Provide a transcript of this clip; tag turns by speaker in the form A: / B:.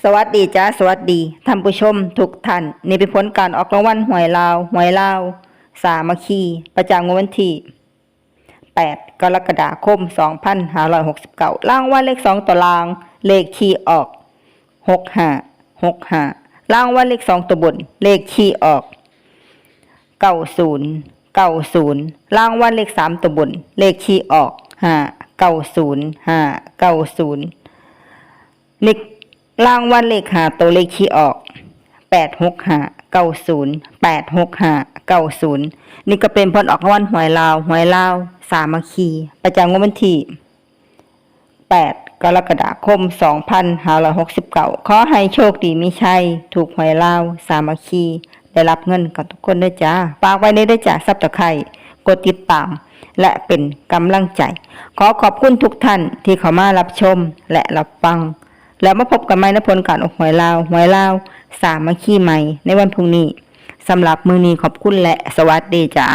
A: สวัสดีจ้าสวัสดีท่านผู้ชมทุกท่านนี่เป็นผลการออกรางวัลหวยลาวสามัคคีประจำวันที่8 กรกฎาคม 2569รางวัลเลข2ตัวรางเลขคีย์ออก6565รางวัลเลข2ตัวบนเลขคีย์ออก9090รางวัลเลข3ตัวบนเลขคีย์ออก590590เลขรางวัลเลข5ตัวเลขคีย์ออก86590นี่ก็เป็นผลออกรางวัลหวยลาวสามัคคีประจำวันที่8 กรกฎาคม 2569ขอให้โชคดีมีชัยถูกหวยลาวสามัคคีได้รับเงินกับทุกคนด้วยจ้าฝากไว้ในด้วยจ้าซับสไครบ์กดติดตามและเป็นกำลังใจขอขอบคุณทุกท่านที่เข้ามารับชมและรับฟังแล้วมาพบกันใหม่ในผลการออกหวยลาวสามัคคีใหม่ในวันพรุ่งนี้สำหรับมื้อนี้ขอบคุณและสวัสดีจ้า